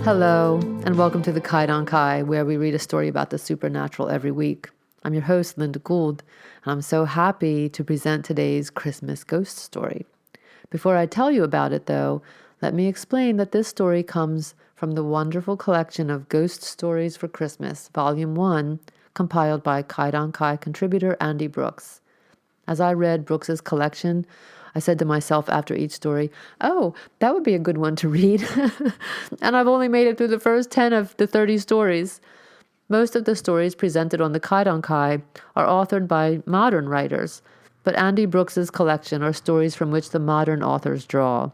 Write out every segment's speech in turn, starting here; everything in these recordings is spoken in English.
Hello, and welcome to the Kaidankai, where we read a story about the supernatural every week. I'm your host, Linda Gould, and I'm so happy to present today's Christmas ghost story. Before I tell you about it, though, let me explain that this story comes from the wonderful collection of Ghost Stories for Christmas, Volume 1, compiled by Kaidankai contributor Andy Brooks. As I read Brooks's collection, I said to myself after each story, oh, that would be a good one to read. And I've only made it through the first 10 of the 30 stories. Most of the stories presented on the Kaidankai are authored by modern writers, but Andy Brooks's collection are stories from which the modern authors draw.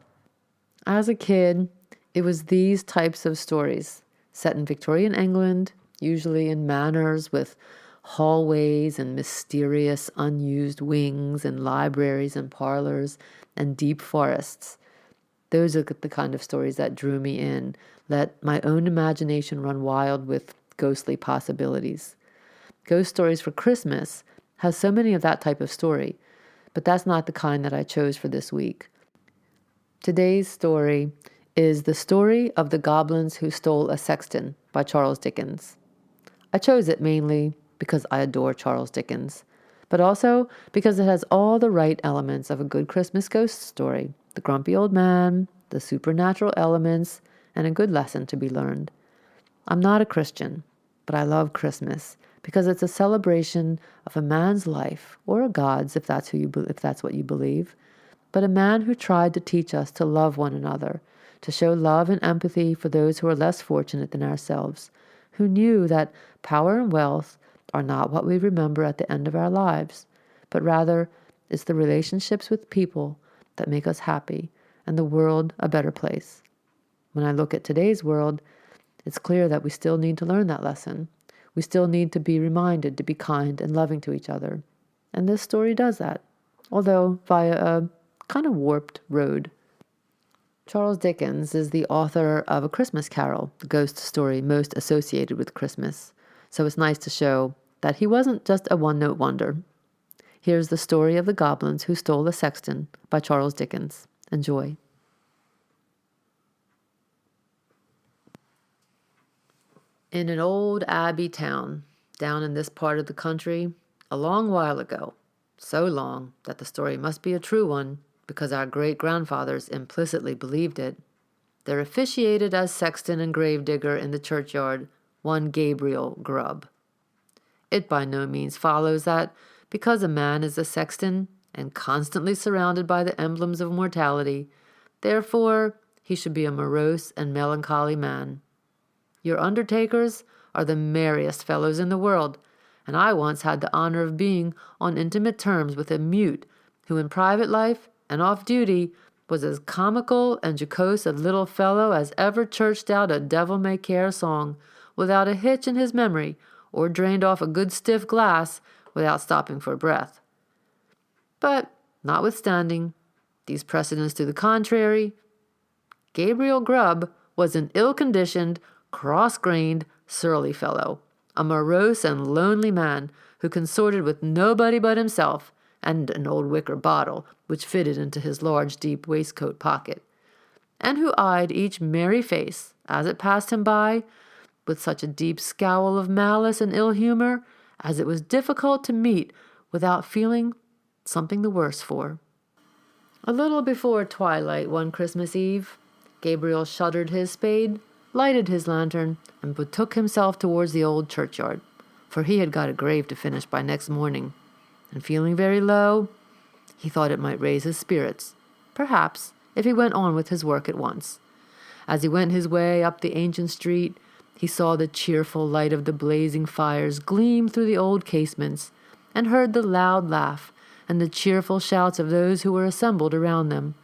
As a kid, it was these types of stories, set in Victorian England, usually in manors with hallways and mysterious unused wings and libraries and parlors and deep forests. Those are the kind of stories that drew me in, let my own imagination run wild with ghostly possibilities. Ghost Stories for Christmas has so many of that type of story, but that's not the kind that I chose for this week. Today's story is The Story of the Goblins Who Stole a Sexton by Charles Dickens. I chose it mainly because I adore Charles Dickens, but also because it has all the right elements of a good Christmas ghost story, the grumpy old man, the supernatural elements, and a good lesson to be learned. I'm not a Christian, but I love Christmas because it's a celebration of a man's life, or a God's if that's what you believe, but a man who tried to teach us to love one another, to show love and empathy for those who are less fortunate than ourselves, who knew that power and wealth are not what we remember at the end of our lives, but rather it's the relationships with people that make us happy and the world a better place. When I look at today's world, it's clear that we still need to learn that lesson. We still need to be reminded to be kind and loving to each other. And this story does that, although via a kind of warped road. Charles Dickens is the author of A Christmas Carol, the ghost story most associated with Christmas. So it's nice to show that he wasn't just a one-note wonder. Here's the story of the goblins who stole a sexton by Charles Dickens. Enjoy. In an old abbey town down in this part of the country, a long while ago, so long that the story must be a true one because our great-grandfathers implicitly believed it, there officiated as sexton and gravedigger in the churchyard one Gabriel Grubb. It by no means follows that because a man is a sexton and constantly surrounded by the emblems of mortality, therefore he should be a morose and melancholy man. Your undertakers are the merriest fellows in the world, and I once had the honor of being on intimate terms with a mute who in private life and off duty was as comical and jocose a little fellow as ever churched out a devil-may-care song without a hitch in his memory or drained off a good stiff glass without stopping for breath. But, notwithstanding these precedents to the contrary, Gabriel Grubb was an ill-conditioned, cross-grained, surly fellow, a morose and lonely man who consorted with nobody but himself and an old wicker bottle which fitted into his large, deep waistcoat pocket, and who eyed each merry face as it passed him by with such a deep scowl of malice and ill humor as it was difficult to meet without feeling something the worse for. A little before twilight one Christmas Eve, Gabriel shuttered his spade, lighted his lantern, and betook himself towards the old churchyard, for he had got a grave to finish by next morning, and feeling very low, he thought it might raise his spirits, perhaps, if he went on with his work at once. As he went his way up the ancient street, he saw the cheerful light of the blazing fires gleam through the old casements, and heard the loud laugh and the cheerful shouts of those who were assembled around them.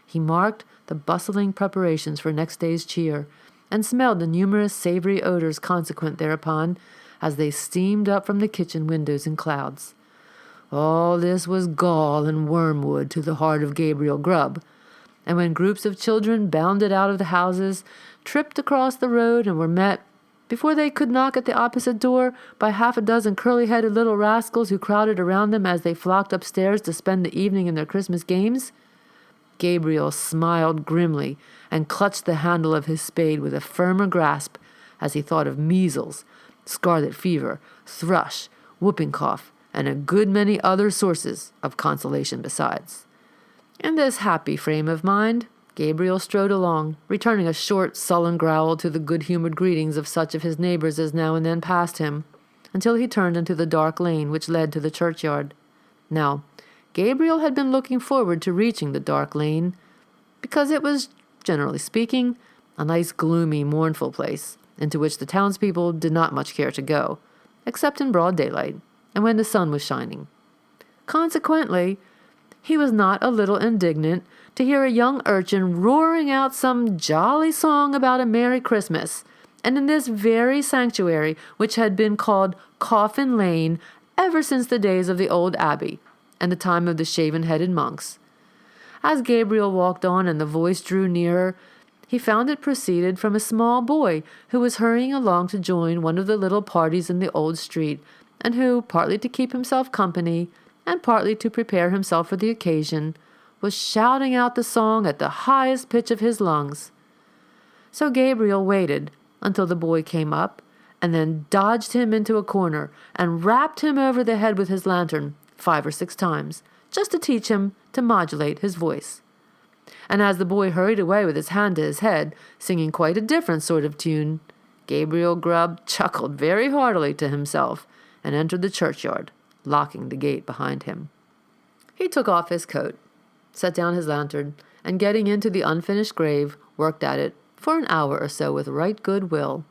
He marked the bustling preparations for next day's cheer, and smelled the numerous savory odors consequent thereupon as they steamed up from the kitchen windows in clouds. All this was gall and wormwood to the heart of Gabriel Grubb, and when groups of children bounded out of the houses, tripped across the road, and were met, before they could knock at the opposite door, by half a dozen curly-headed little rascals who crowded around them as they flocked upstairs to spend the evening in their Christmas games, Gabriel smiled grimly and clutched the handle of his spade with a firmer grasp as he thought of measles, scarlet fever, thrush, whooping cough, and a good many other sources of consolation besides. In this happy frame of mind, Gabriel strode along, returning a short, sullen growl to the good-humored greetings of such of his neighbors as now and then passed him, until he turned into the dark lane which led to the churchyard. Now, Gabriel had been looking forward to reaching the dark lane, because it was, generally speaking, a nice, gloomy, mournful place, into which the townspeople did not much care to go, except in broad daylight, and when the sun was shining. Consequently, he was not a little indignant to hear a young urchin roaring out some jolly song about a Merry Christmas, and in this very sanctuary which had been called Coffin Lane ever since the days of the old abbey, and the time of the shaven-headed monks. As Gabriel walked on and the voice drew nearer, he found it proceeded from a small boy who was hurrying along to join one of the little parties in the old street, and who, partly to keep himself company, and partly to prepare himself for the occasion, was shouting out the song at the highest pitch of his lungs. So Gabriel waited until the boy came up, and then dodged him into a corner, and rapped him over the head with his lantern 5 or 6 times, just to teach him to modulate his voice. And as the boy hurried away with his hand to his head, singing quite a different sort of tune, Gabriel Grubb chuckled very heartily to himself, and entered the churchyard, locking the gate behind him. He took off his coat, set down his lantern, and getting into the unfinished grave, worked at it for an hour or so with right good will.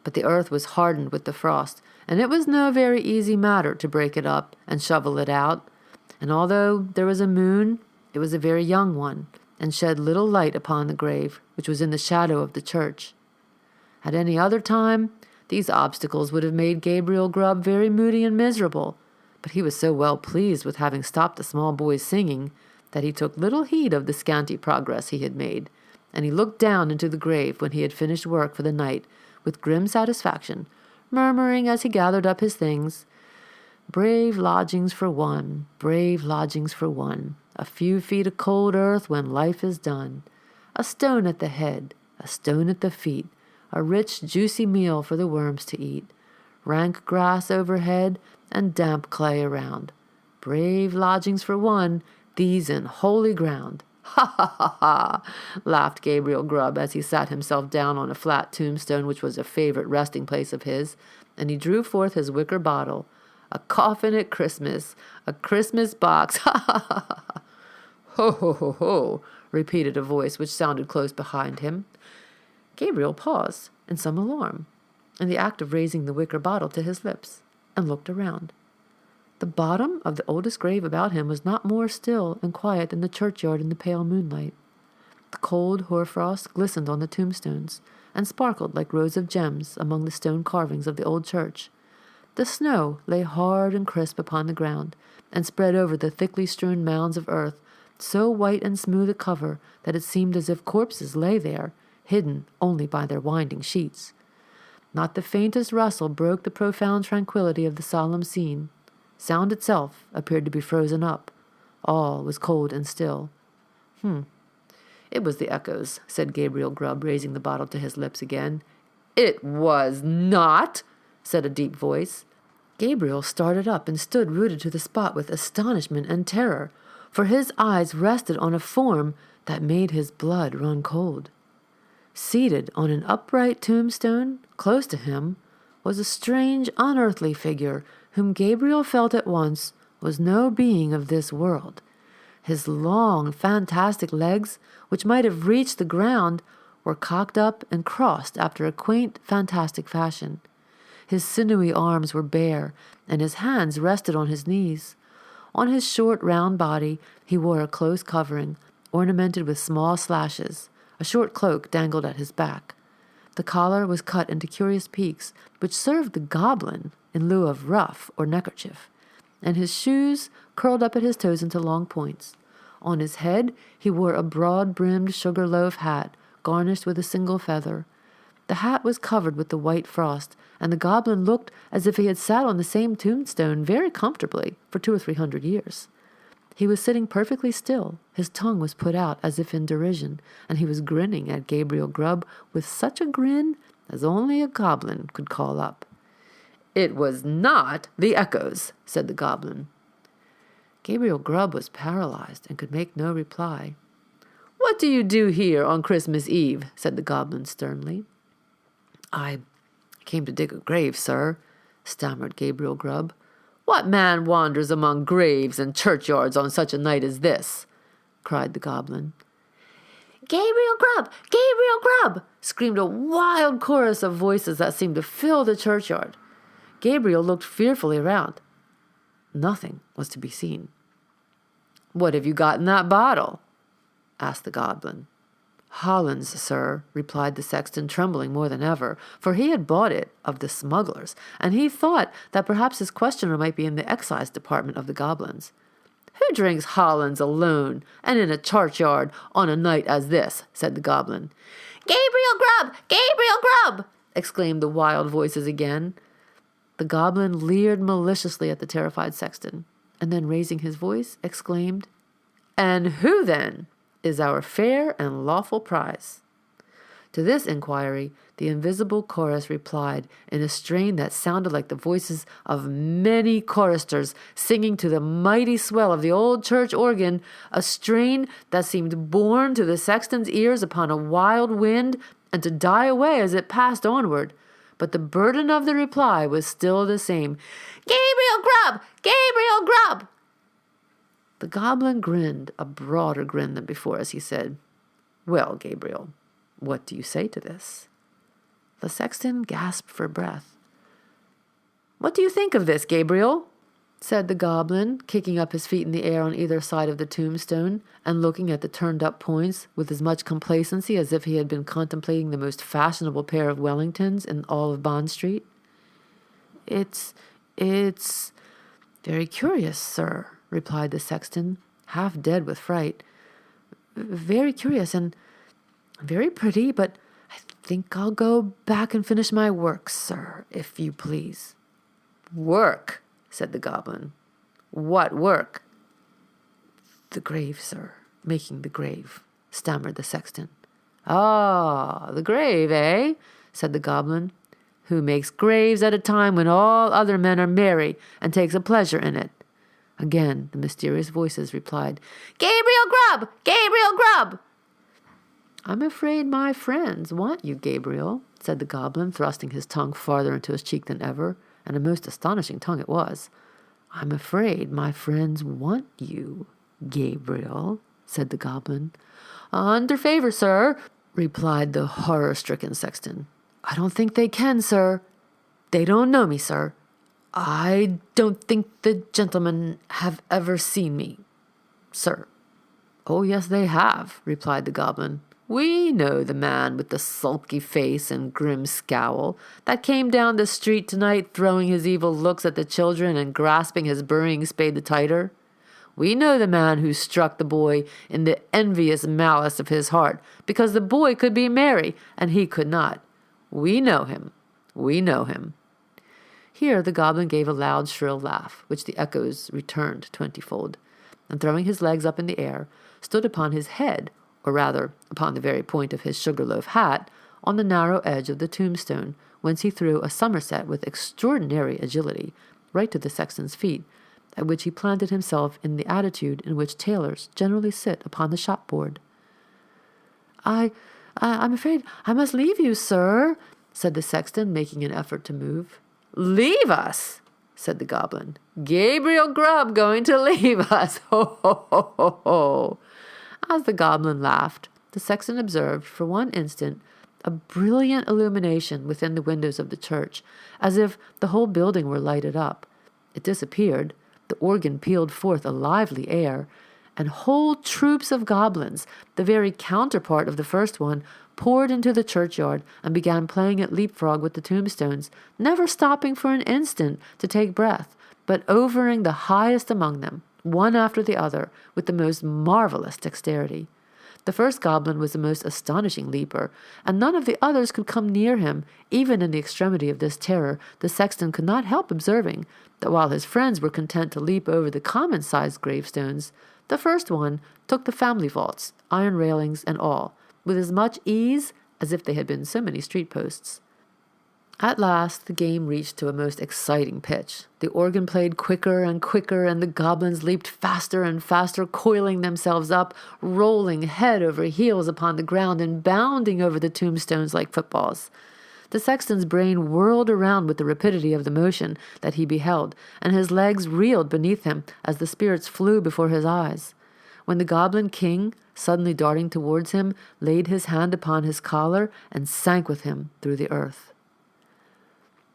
But the earth was hardened with the frost, and it was no very easy matter to break it up and shovel it out. And although there was a moon, it was a very young one, and shed little light upon the grave, which was in the shadow of the church. At any other time, these obstacles would have made Gabriel Grubb very moody and miserable, but he was so well pleased with having stopped the small boy's singing that he took little heed of the scanty progress he had made, and he looked down into the grave when he had finished work for the night with grim satisfaction, murmuring as he gathered up his things, "Brave lodgings for one, brave lodgings for one, a few feet of cold earth when life is done, a stone at the head, a stone at the feet, a rich, juicy meal for the worms to eat, rank grass overhead and damp clay around. Brave lodgings for one, these in holy ground." "Ha, ha, ha, ha," laughed Gabriel Grubb as he sat himself down on a flat tombstone which was a favorite resting place of his, and he drew forth his wicker bottle. "A coffin at Christmas, a Christmas box, ha, ha, ha, ha." "Ho, ho, ho, ho," repeated a voice which sounded close behind him. Gabriel paused in some alarm, in the act of raising the wicker bottle to his lips, and looked around. The bottom of the oldest grave about him was not more still and quiet than the churchyard in the pale moonlight. The cold hoarfrost glistened on the tombstones, and sparkled like rows of gems among the stone carvings of the old church. The snow lay hard and crisp upon the ground, and spread over the thickly strewn mounds of earth, so white and smooth a cover that it seemed as if corpses lay there, hidden only by their winding sheets. Not the faintest rustle broke the profound tranquillity of the solemn scene. Sound itself appeared to be frozen up. All was cold and still. "It was the echoes," said Gabriel Grubb, raising the bottle to his lips again. "It was not," said a deep voice. Gabriel started up and stood rooted to the spot with astonishment and terror, for his eyes rested on a form that made his blood run cold. Seated on an upright tombstone, close to him, was a strange, unearthly figure whom Gabriel felt at once was no being of this world. His long, fantastic legs, which might have reached the ground, were cocked up and crossed after a quaint, fantastic fashion. His sinewy arms were bare, and his hands rested on his knees. On his short, round body he wore a close covering, ornamented with small slashes. A short cloak dangled at his back. The collar was cut into curious peaks, which served the goblin in lieu of ruff or neckerchief, and his shoes curled up at his toes into long points. On his head he wore a broad-brimmed sugar-loaf hat, garnished with a single feather. The hat was covered with the white frost, and the goblin looked as if he had sat on the same tombstone very comfortably for 200 or 300 years. He was sitting perfectly still. His tongue was put out as if in derision, and he was grinning at Gabriel Grubb with such a grin as only a goblin could call up. "It was not the echoes," said the goblin. Gabriel Grubb was paralyzed and could make no reply. "What do you do here on Christmas Eve?" said the goblin sternly. "I came to dig a grave, sir," stammered Gabriel Grubb. "What man wanders among graves and churchyards on such a night as this?" cried the goblin. "Gabriel Grubb! Gabriel Grubb!" screamed a wild chorus of voices that seemed to fill the churchyard. Gabriel looked fearfully around. Nothing was to be seen. "What have you got in that bottle?" asked the goblin. "Hollands, sir," replied the sexton, trembling more than ever, for he had bought it of the smugglers, and he thought that perhaps his questioner might be in the excise department of the goblins. "Who drinks Hollands alone and in a churchyard on a night as this?" said the goblin. "Gabriel Grubb! Gabriel Grubb!" exclaimed the wild voices again. The goblin leered maliciously at the terrified sexton, and then raising his voice, exclaimed, "And who, then, is our fair and lawful prize?" To this inquiry, the invisible chorus replied in a strain that sounded like the voices of many choristers singing to the mighty swell of the old church organ, a strain that seemed borne to the sexton's ears upon a wild wind and to die away as it passed onward. But the burden of the reply was still the same. "Gabriel Grubb! Gabriel Grubb!" The goblin grinned a broader grin than before as he said, "Well, Gabriel, what do you say to this?" The sexton gasped for breath. "What do you think of this, Gabriel?" said the goblin, kicking up his feet in the air on either side of the tombstone and looking at the turned-up points with as much complacency as if he had been contemplating the most fashionable pair of Wellingtons in all of Bond Street. It's very curious, sir," replied the sexton, half dead with fright. "Very curious and very pretty, but I think I'll go back and finish my work, sir, if you please." "Work?" said the goblin. "What work?" "The grave, sir, making the grave," stammered the sexton. "Ah, the grave, eh?" said the goblin. "Who makes graves at a time when all other men are merry and takes a pleasure in it?" Again, the mysterious voices replied, "Gabriel Grubb! Gabriel Grubb!" "I'm afraid my friends want you, Gabriel," said the goblin, thrusting his tongue farther into his cheek than ever, and a most astonishing tongue it was. "I'm afraid my friends want you, Gabriel," said the goblin. "Under favor, sir," replied the horror-stricken sexton. "I don't think they can, sir. They don't know me, sir. I don't think the gentlemen have ever seen me, sir." "Oh, yes, they have," replied the goblin. "We know the man with the sulky face and grim scowl that came down the street tonight throwing his evil looks at the children and grasping his burying spade the tighter. We know the man who struck the boy in the envious malice of his heart because the boy could be merry and he could not. We know him. We know him." Here the goblin gave a loud, shrill laugh, which the echoes returned 20-fold, and throwing his legs up in the air, stood upon his head, or rather upon the very point of his sugar-loaf hat, on the narrow edge of the tombstone, whence he threw a somerset with extraordinary agility, right to the sexton's feet, at which he planted himself in the attitude in which tailors generally sit upon the shop-board. I'm afraid I must leave you, sir," said the sexton, making an effort to move. "Leave us?" said the goblin. "Gabriel Grubb going to leave us? Ho, ho, ho, ho, ho." As the goblin laughed, the sexton observed for one instant a brilliant illumination within the windows of the church, as if the whole building were lighted up. It disappeared, the organ pealed forth a lively air, and whole troops of goblins, the very counterpart of the first one, poured into the churchyard and began playing at leapfrog with the tombstones, never stopping for an instant to take breath, but overing the highest among them, one after the other, with the most marvelous dexterity. The first goblin was the most astonishing leaper, and none of the others could come near him. Even in the extremity of this terror, the sexton could not help observing that while his friends were content to leap over the common-sized gravestones, the first one took the family vaults, iron railings and all, with as much ease as if they had been so many street posts. At last the game reached to a most exciting pitch. The organ played quicker and quicker, and the goblins leaped faster and faster, coiling themselves up, rolling head over heels upon the ground and bounding over the tombstones like footballs. The sexton's brain whirled around with the rapidity of the motion that he beheld, and his legs reeled beneath him as the spirits flew before his eyes. When the goblin king, suddenly darting towards him, laid his hand upon his collar and sank with him through the earth.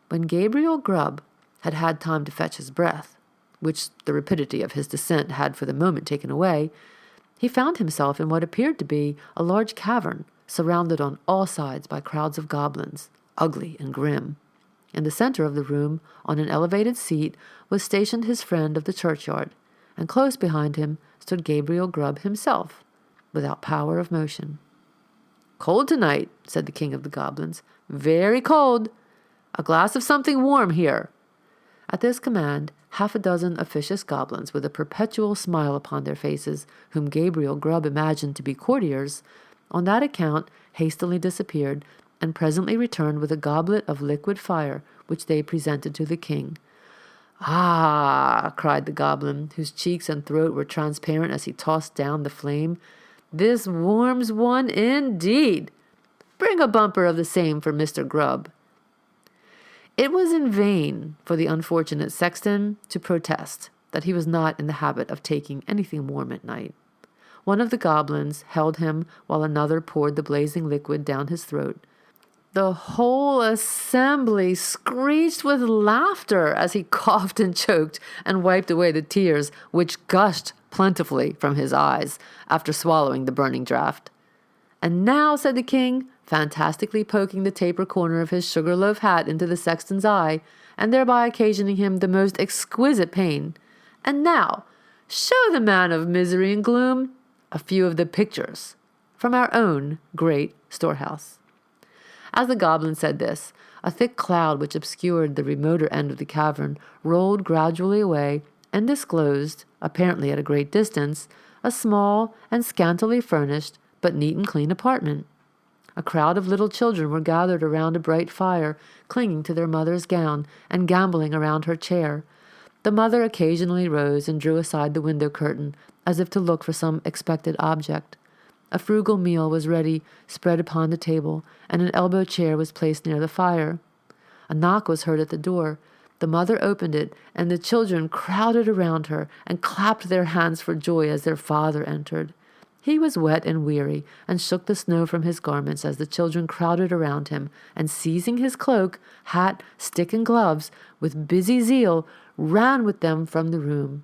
When Gabriel Grubb had had time to fetch his breath, which the rapidity of his descent had for the moment taken away, he found himself in what appeared to be a large cavern, surrounded on all sides by crowds of goblins, ugly and grim. In the center of the room, on an elevated seat, was stationed his friend of the churchyard, and close behind him stood Gabriel Grubb himself, without power of motion. "Cold tonight," said the king of the goblins. "Very cold. A glass of something warm here." At this command, half a dozen officious goblins, with a perpetual smile upon their faces, whom Gabriel Grubb imagined to be courtiers, on that account hastily disappeared, and presently returned with a goblet of liquid fire, which they presented to the king. "Ah!" cried the goblin, whose cheeks and throat were transparent as he tossed down the flame. "This warms one indeed. Bring a bumper of the same for Mr. Grubb." It was in vain for the unfortunate sexton to protest that he was not in the habit of taking anything warm at night. One of the goblins held him while another poured the blazing liquid down his throat. The whole assembly screeched with laughter as he coughed and choked and wiped away the tears which gushed plentifully from his eyes after swallowing the burning draught. "And now," said the king, fantastically poking the taper corner of his sugar-loaf hat into the sexton's eye, and thereby occasioning him the most exquisite pain, "and now, show the man of misery and gloom a few of the pictures from our own great storehouse." As the goblin said this, a thick cloud which obscured the remoter end of the cavern rolled gradually away and disclosed, apparently at a great distance, a small and scantily furnished but neat and clean apartment. A crowd of little children were gathered around a bright fire, clinging to their mother's gown and gambolling around her chair. The mother occasionally rose and drew aside the window curtain, as if to look for some expected object. A frugal meal was ready, spread upon the table, and an elbow chair was placed near the fire. A knock was heard at the door. The mother opened it, and the children crowded around her and clapped their hands for joy as their father entered. He was wet and weary, and shook the snow from his garments as the children crowded around him, and seizing his cloak, hat, stick, and gloves, with busy zeal, ran with them from the room.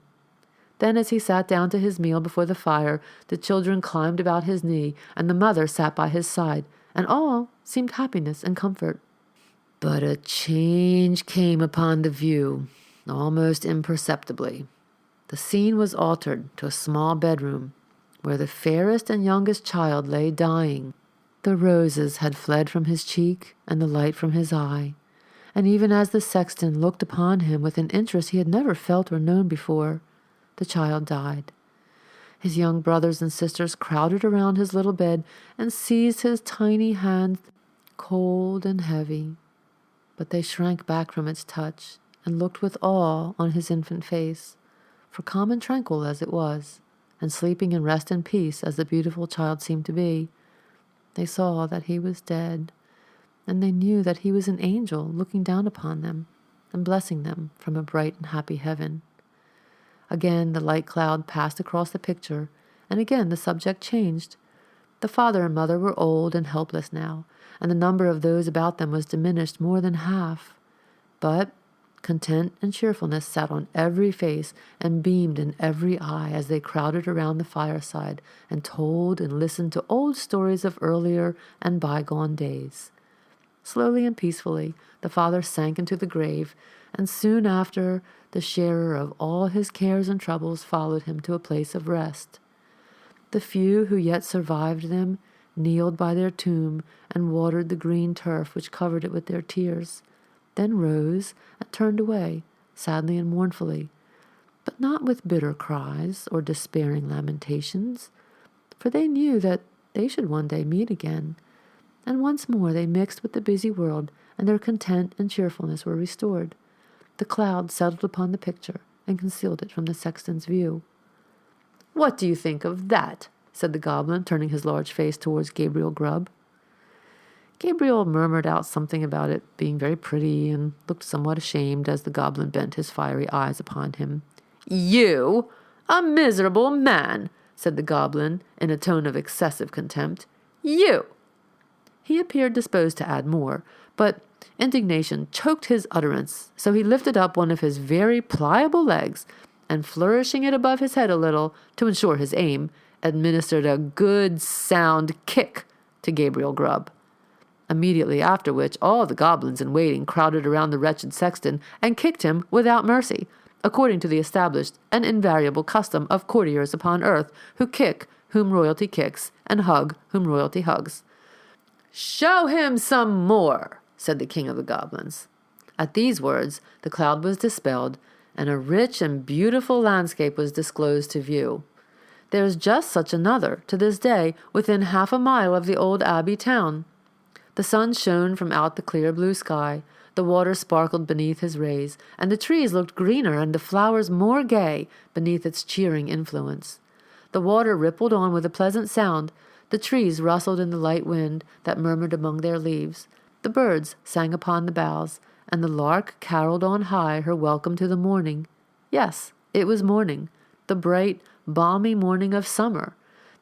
Then, as he sat down to his meal before the fire, the children climbed about his knee, and the mother sat by his side, and all seemed happiness and comfort. But a change came upon the view, almost imperceptibly. The scene was altered to a small bedroom, where the fairest and youngest child lay dying. The roses had fled from his cheek and the light from his eye, and even as the sexton looked upon him with an interest he had never felt or known before, the child died. His young brothers and sisters crowded around his little bed and seized his tiny hand, cold and heavy, but they shrank back from its touch and looked with awe on his infant face, for calm and tranquil as it was, and sleeping in rest and peace as the beautiful child seemed to be, they saw that he was dead, and they knew that he was an angel looking down upon them and blessing them from a bright and happy heaven. Again the light cloud passed across the picture, and again the subject changed. The father and mother were old and helpless now, and the number of those about them was diminished more than half. But content and cheerfulness sat on every face and beamed in every eye as they crowded around the fireside and told and listened to old stories of earlier and bygone days. Slowly and peacefully the father sank into the grave, and soon after the sharer of all his cares and troubles followed him to a place of rest. The few who yet survived them kneeled by their tomb and watered the green turf which covered it with their tears, then rose and turned away, sadly and mournfully, but not with bitter cries or despairing lamentations, for they knew that they should one day meet again, and once more they mixed with the busy world, and their content and cheerfulness were restored. The cloud settled upon the picture and concealed it from the sexton's view. "What do you think of that?" said the goblin, turning his large face towards Gabriel Grubb. Gabriel murmured out something about it being very pretty and looked somewhat ashamed as the goblin bent his fiery eyes upon him. "You, a miserable man," said the goblin in a tone of excessive contempt. "You!" He appeared disposed to add more, but indignation choked his utterance, so he lifted up one of his very pliable legs and, flourishing it above his head a little to ensure his aim, administered a good sound kick to Gabriel Grubb. Immediately after which all the goblins in waiting crowded around the wretched sexton and kicked him without mercy, according to the established and invariable custom of courtiers upon earth, who kick whom royalty kicks and hug whom royalty hugs. "Show him some more," said the king of the goblins. At these words the cloud was dispelled, and a rich and beautiful landscape was disclosed to view. There is just such another, to this day, within half a mile of the old abbey town. The sun shone from out the clear blue sky, the water sparkled beneath his rays, and the trees looked greener and the flowers more gay beneath its cheering influence. The water rippled on with a pleasant sound, the trees rustled in the light wind that murmured among their leaves, the birds sang upon the boughs, and the lark caroled on high her welcome to the morning. Yes, it was morning, the bright, balmy morning of summer.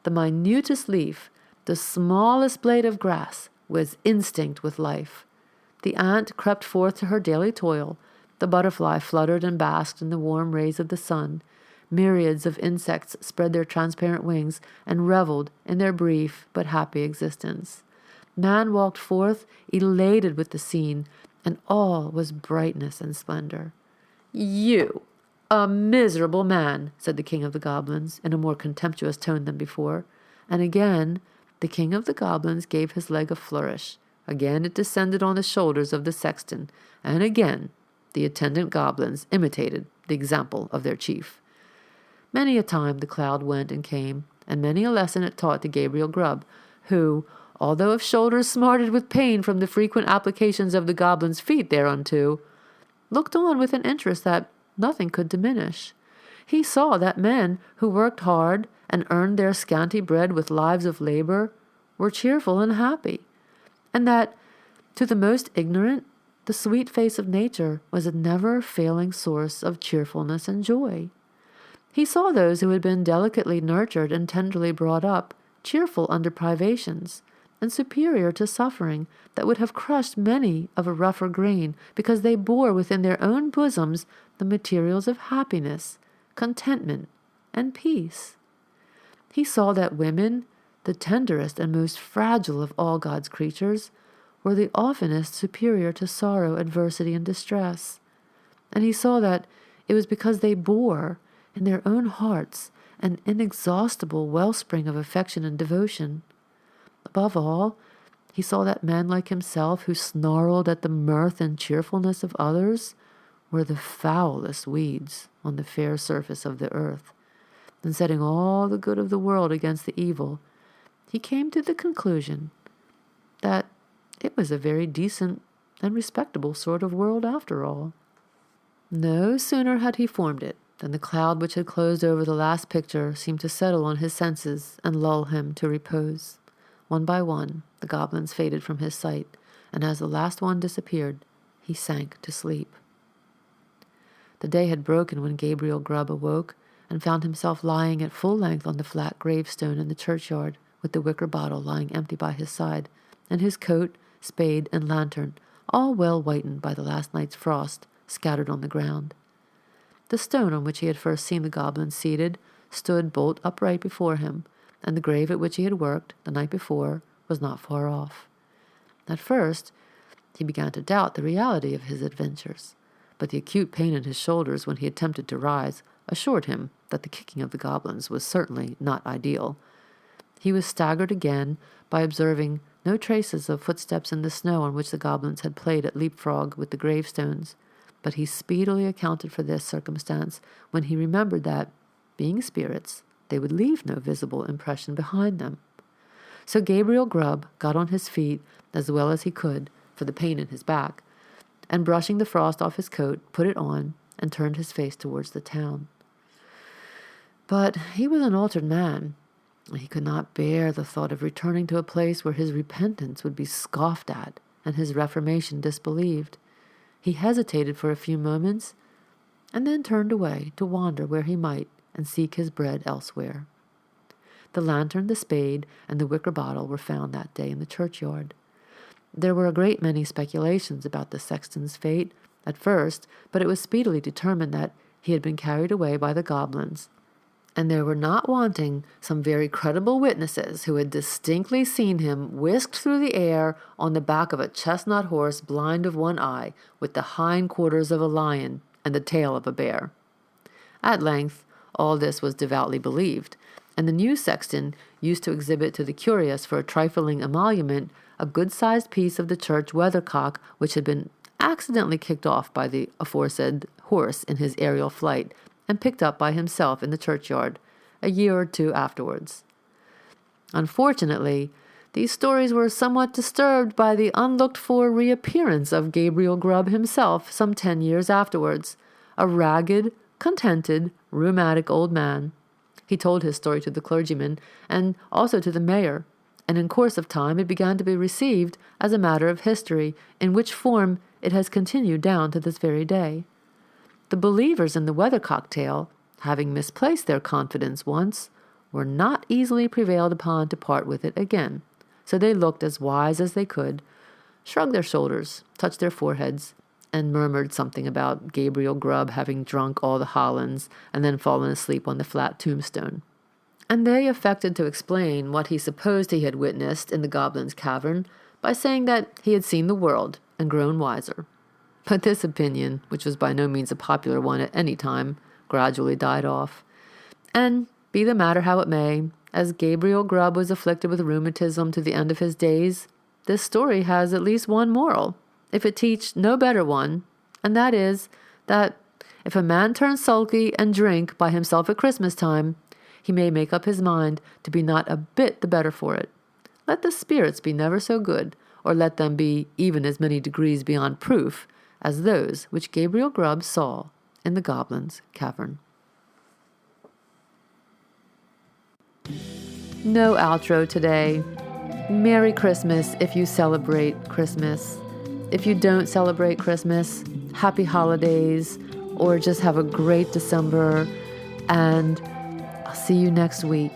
The minutest leaf, the smallest blade of grass, was instinct with life. The ant crept forth to her daily toil, the butterfly fluttered and basked in the warm rays of the sun, myriads of insects spread their transparent wings and reveled in their brief but happy existence. Man walked forth elated with the scene, and all was brightness and splendor. "You, a miserable man," said the king of the goblins, in a more contemptuous tone than before, and again the king of the goblins gave his leg a flourish. Again it descended on the shoulders of the sexton, and again the attendant goblins imitated the example of their chief. Many a time the cloud went and came, and many a lesson it taught to Gabriel Grubb, who, although of shoulders smarted with pain from the frequent applications of the goblin's feet thereunto, looked on with an interest that nothing could diminish. He saw that men who worked hard and earned their scanty bread with lives of labor were cheerful and happy, and that, to the most ignorant, the sweet face of nature was a never-failing source of cheerfulness and joy. He saw those who had been delicately nurtured and tenderly brought up, cheerful under privations, and superior to suffering that would have crushed many of a rougher grain, because they bore within their own bosoms the materials of happiness, contentment, and peace. He saw that women, the tenderest and most fragile of all God's creatures, were the oftenest superior to sorrow, adversity, and distress. And he saw that it was because they bore in their own hearts an inexhaustible wellspring of affection and devotion. Above all, he saw that men like himself, who snarled at the mirth and cheerfulness of others, were the foulest weeds on the fair surface of the earth. And setting all the good of the world against the evil, he came to the conclusion that it was a very decent and respectable sort of world after all. No sooner had he formed it than the cloud which had closed over the last picture seemed to settle on his senses and lull him to repose. One by one, the goblins faded from his sight, and as the last one disappeared, he sank to sleep. The day had broken when Gabriel Grubb awoke and found himself lying at full length on the flat gravestone in the churchyard, with the wicker bottle lying empty by his side, and his coat, spade, and lantern, all well whitened by the last night's frost, scattered on the ground. The stone on which he had first seen the goblin seated stood bolt upright before him, and the grave at which he had worked the night before was not far off. At first, he began to doubt the reality of his adventures, but the acute pain in his shoulders when he attempted to rise assured him that the kicking of the goblins was certainly not ideal, He was staggered again by observing no traces of footsteps in the snow on which the goblins had played at leapfrog with the gravestones, but he speedily accounted for this circumstance when he remembered that, being spirits, they would leave no visible impression behind them. So Gabriel Grubb got on his feet as well as he could for the pain in his back, and brushing the frost off his coat, put it on and turned his face towards the town. But he was an altered man. He could not bear the thought of returning to a place where his repentance would be scoffed at and his reformation disbelieved. He hesitated for a few moments, and then turned away to wander where he might and seek his bread elsewhere. The lantern, the spade, and the wicker bottle were found that day in the churchyard. There were a great many speculations about the sexton's fate at first, but it was speedily determined that he had been carried away by the goblins, and there were not wanting some very credible witnesses who had distinctly seen him whisked through the air on the back of a chestnut horse blind of one eye, with the hind quarters of a lion and the tail of a bear. At length all this was devoutly believed, and the new sexton used to exhibit to the curious for a trifling emolument a good-sized piece of the church weathercock which had been accidentally kicked off by the aforesaid horse in his aerial flight, and picked up by himself in the churchyard a year or two afterwards. Unfortunately, these stories were somewhat disturbed by the unlooked-for reappearance of Gabriel Grubb himself some 10 years afterwards, a ragged, contented, rheumatic old man. He told his story to the clergyman and also to the mayor, and in course of time it began to be received as a matter of history, in which form it has continued down to this very day. The believers in the weathercock tale, having misplaced their confidence once, were not easily prevailed upon to part with it again, so they looked as wise as they could, shrugged their shoulders, touched their foreheads, and murmured something about Gabriel Grubb having drunk all the Hollands and then fallen asleep on the flat tombstone. And they affected to explain what he supposed he had witnessed in the goblin's cavern by saying that he had seen the world and grown wiser. But this opinion, which was by no means a popular one at any time, gradually died off. And, be the matter how it may, as Gabriel Grubb was afflicted with rheumatism to the end of his days, this story has at least one moral, if it teach no better one, and that is, that if a man turn sulky and drink by himself at Christmas time, he may make up his mind to be not a bit the better for it. Let the spirits be never so good, or let them be even as many degrees beyond proof, as those which Gabriel Grubb saw in the Goblin's cavern. No outro today. Merry Christmas if you celebrate Christmas. If you don't celebrate Christmas, happy holidays, or just have a great December, and I'll see you next week.